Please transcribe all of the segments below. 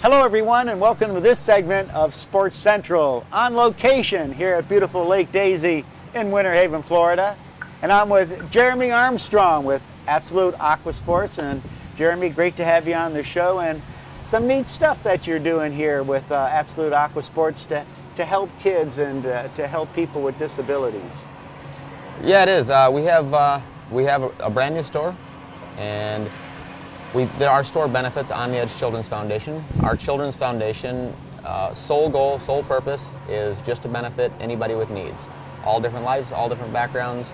Hello everyone, and welcome to this segment of Sports Central on location here at beautiful Lake Daisy in Winter Haven, Florida. And I'm with Jeremy Armstrong with Absolut Aqua Sports. And Jeremy, great to have you on the show, and some neat stuff that you're doing here with Absolut Aqua Sports to help kids and to help people with disabilities. Yeah, it is. We have a brand new store, and our store benefits On the Edge Children's Foundation. Our Children's Foundation sole goal, sole purpose is just to benefit anybody with needs. All different lives, all different backgrounds.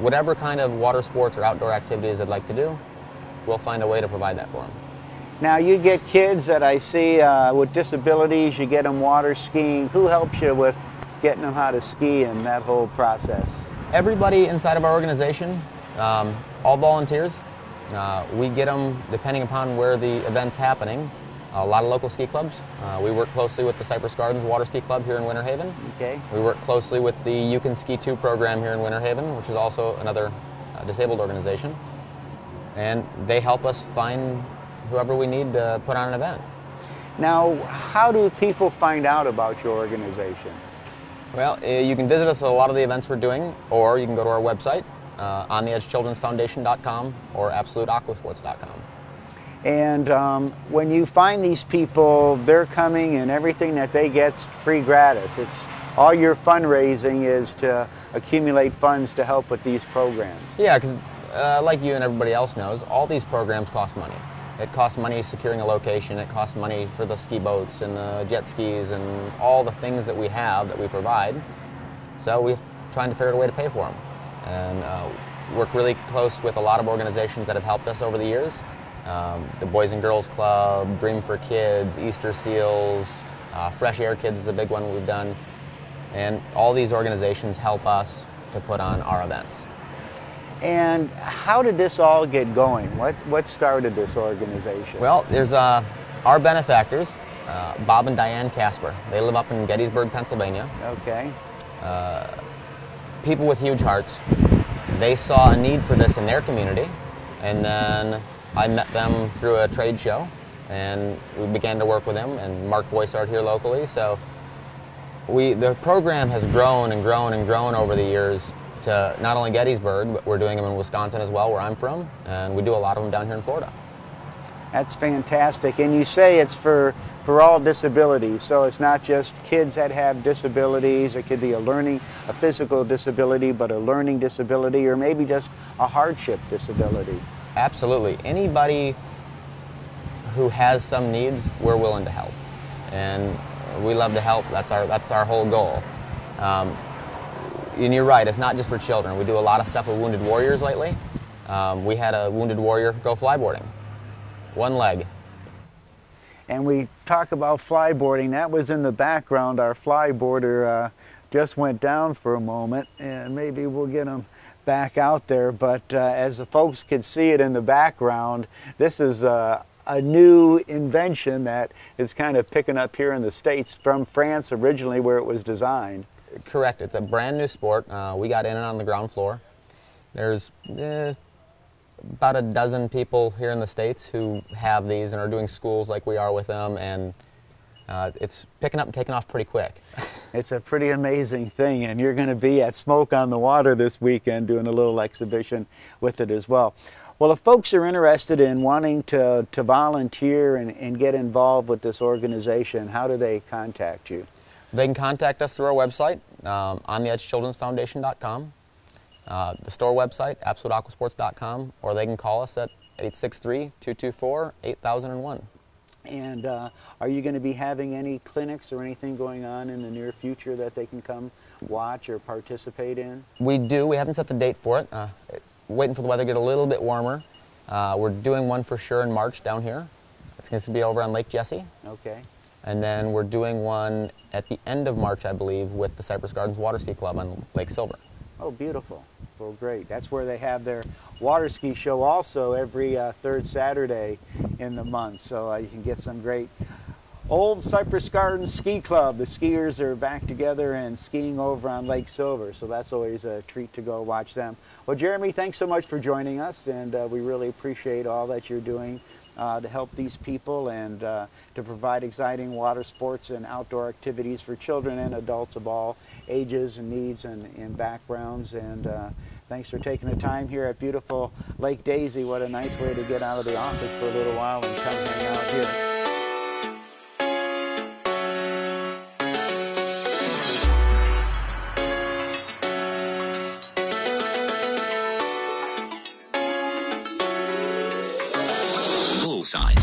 Whatever kind of water sports or outdoor activities they'd like to do, we'll find a way to provide that for them. Now you get kids that I see with disabilities, you get them water skiing. Who helps you with getting them how to ski and that whole process? Everybody inside of our organization, all volunteers. We get them depending upon where the event's happening. A lot of local ski clubs. We work closely with the Cypress Gardens Water Ski Club here in Winter Haven. Okay. We work closely with the You Can Ski Too program here in Winter Haven, which is also another disabled organization. And they help us find whoever we need to put on an event. Now, how do people find out about your organization? Well, you can visit us at a lot of the events we're doing, or you can go to our website, ontheedgechildrensfoundation.com or absolutaquasports.com. And when you find these people, they're coming and everything that they get's free gratis. It's all your fundraising is to accumulate funds to help with these programs. Yeah, because like you and everybody else knows, all these programs cost money. It costs money securing a location, it costs money for the ski boats and the jet skis and all the things that we have that we provide. So we're trying to figure out a way to pay for them. And work really close with a lot of organizations that have helped us over the years. The Boys and Girls Club, Dream for Kids, Easter Seals, Fresh Air Kids is a big one we've done. And all these organizations help us to put on our events. And how did this all get going? What started this organization? Well, there's our benefactors, Bob and Diane Casper. They live up in Gettysburg, Pennsylvania. Okay. People with huge hearts. They saw a need for this in their community, and then I met them through a trade show, and we began to work with them, and Mark Voisart here locally. So the program has grown and grown and grown over the years to not only Gettysburg, but we're doing them in Wisconsin as well, where I'm from, and we do a lot of them down here in Florida. That's fantastic. And you say it's for all disabilities, so it's not just kids that have disabilities. It could be a physical disability, but a learning disability, or maybe just a hardship disability. Absolutely. Anybody who has some needs, we're willing to help, and we love to help. That's our whole goal. And you're right, it's not just for children. We do a lot of stuff with wounded warriors lately. We had a wounded warrior go flyboarding. One leg. And we talk about flyboarding. That was in the background. Our flyboarder just went down for a moment, and maybe we'll get him back out there. But as the folks could see it in the background, this is a new invention that is kind of picking up here in the States from France originally, where it was designed. Correct. It's a brand new sport. We got in it on the ground floor. There's about a dozen people here in the States who have these and are doing schools like we are with them, and it's picking up and taking off pretty quick. It's a pretty amazing thing, and you're going to be at Smoke on the Water this weekend doing a little exhibition with it as well. Well, if folks are interested in wanting to volunteer and get involved with this organization, how do they contact you? They can contact us through our website, ontheedgechildrensfoundation.com, the store website, absolutaquasports.com, or they can call us at 863-224-8001. And are you going to be having any clinics or anything going on in the near future that they can come watch or participate in? We do. We haven't set the date for it. Waiting for the weather to get a little bit warmer. We're doing one for sure in March down here. It's going to be over on Lake Jesse. Okay. And then we're doing one at the end of March, I believe, with the Cypress Gardens Water Ski Club on Lake Silver. Oh, beautiful. Well, great. That's where they have their water ski show also every third Saturday in the month. So you can get some great old Cypress Gardens Ski Club. The skiers are back together and skiing over on Lake Silver. So that's always a treat to go watch them. Well, Jeremy, thanks so much for joining us, and we really appreciate all that you're doing to help these people and to provide exciting water sports and outdoor activities for children and adults of all ages and needs and backgrounds. And thanks for taking the time here at beautiful Lake Daisy. What a nice way to get out of the office for a little while and come hang out here. Bullseye.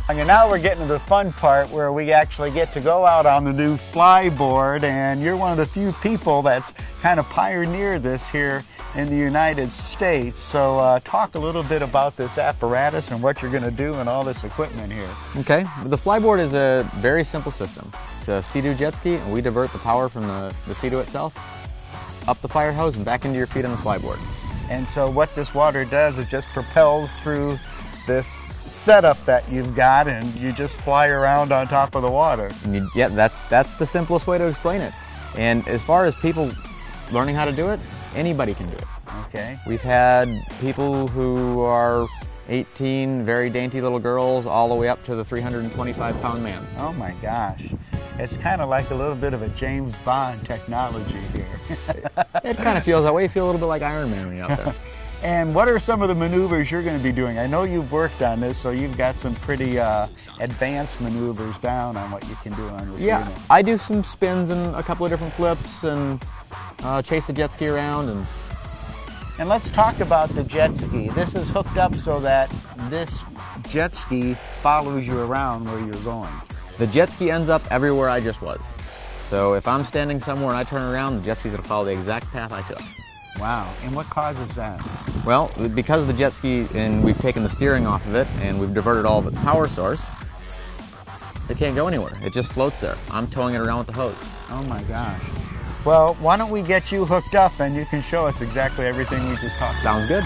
And now we're getting to the fun part where we actually get to go out on the new flyboard, and you're one of the few people that's kind of pioneered this here in the United States. So talk a little bit about this apparatus and what you're going to do and all this equipment here. Okay, the flyboard is a very simple system. It's a Sea-Doo jet ski, and we divert the power from the Sea-Doo itself up the fire hose and back into your feet on the flyboard. And so what this water does, it just propels through this setup that you've got, and you just fly around on top of the water. And yeah, that's the simplest way to explain it. And as far as people learning how to do it, anybody can do it. Okay. We've had people who are 18, very dainty little girls, all the way up to the 325-pound man. Oh my gosh. It's kind of like a little bit of a James Bond technology here. It kind of feels that way. You feel a little bit like Iron Man when you're out there. And what are some of the maneuvers you're going to be doing? I know you've worked on this, so you've got some pretty advanced maneuvers down on what you can do on this Yeah, unit. I do some spins and a couple of different flips and chase the jet ski around. And let's talk about the jet ski. This is hooked up so that this jet ski follows you around where you're going. The jet ski ends up everywhere I just was. So if I'm standing somewhere and I turn around, the jet ski's going to follow the exact path I took. Wow, and what causes that? Well, because of the jet ski, and we've taken the steering off of it, and we've diverted all of its power source, it can't go anywhere. It just floats there. I'm towing it around with the hose. Oh my gosh. Well, why don't we get you hooked up and you can show us exactly everything we just talked about. Sounds good.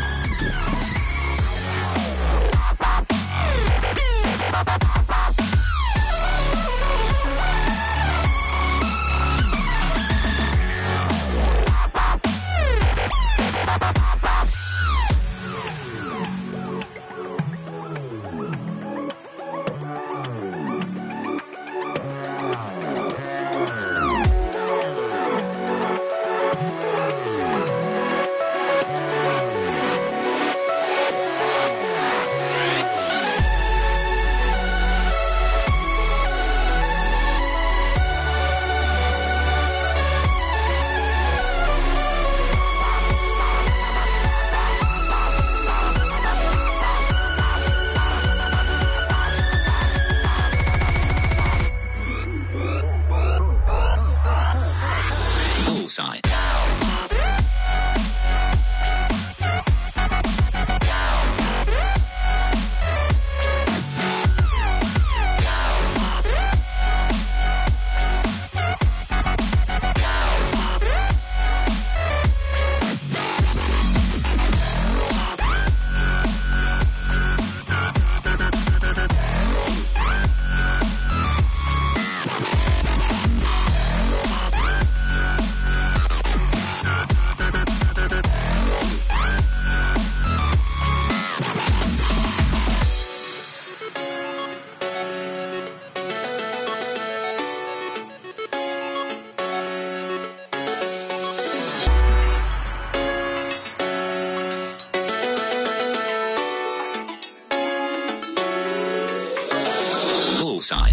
Bullseye. Bullseye.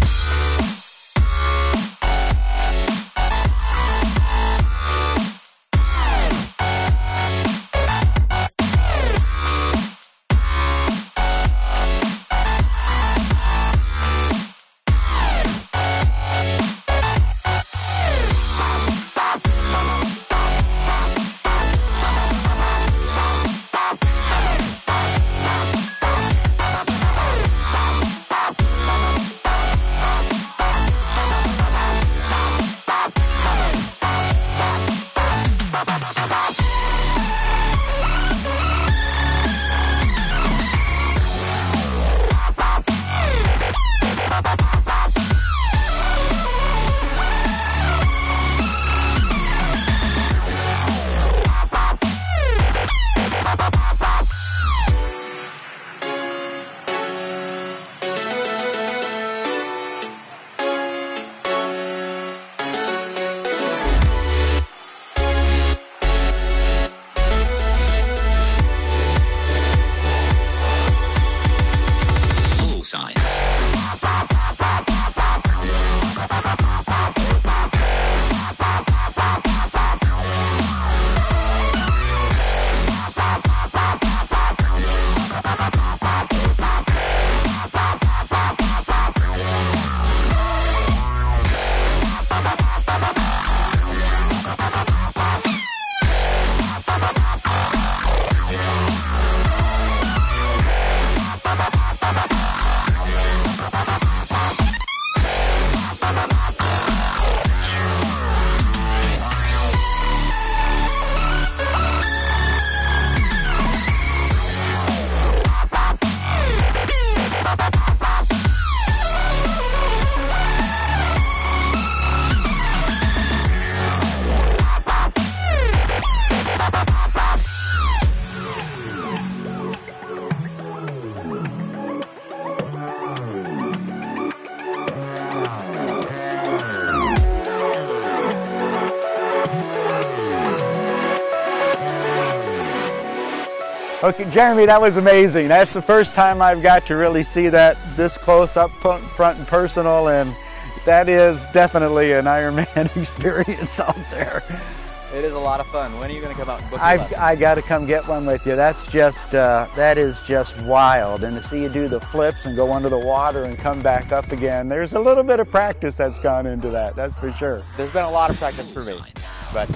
Okay, Jeremy, that was amazing. That's the first time I've got to really see that this close up front and personal, and that is definitely an Ironman experience out there. It is a lot of fun. When are you going to come out and book I got to come get one with you. That's just that is just wild, and to see you do the flips and go under the water and come back up again. There's a little bit of practice that's gone into that. That's for sure. There's been a lot of practice for me, but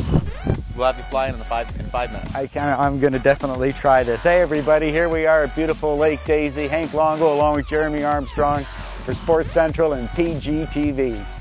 we'll have you flying in 5 minutes. I'm going to definitely try this. Hey everybody, here we are at beautiful Lake Daisy. Hank Longo along with Jeremy Armstrong for Sports Central and PGTV.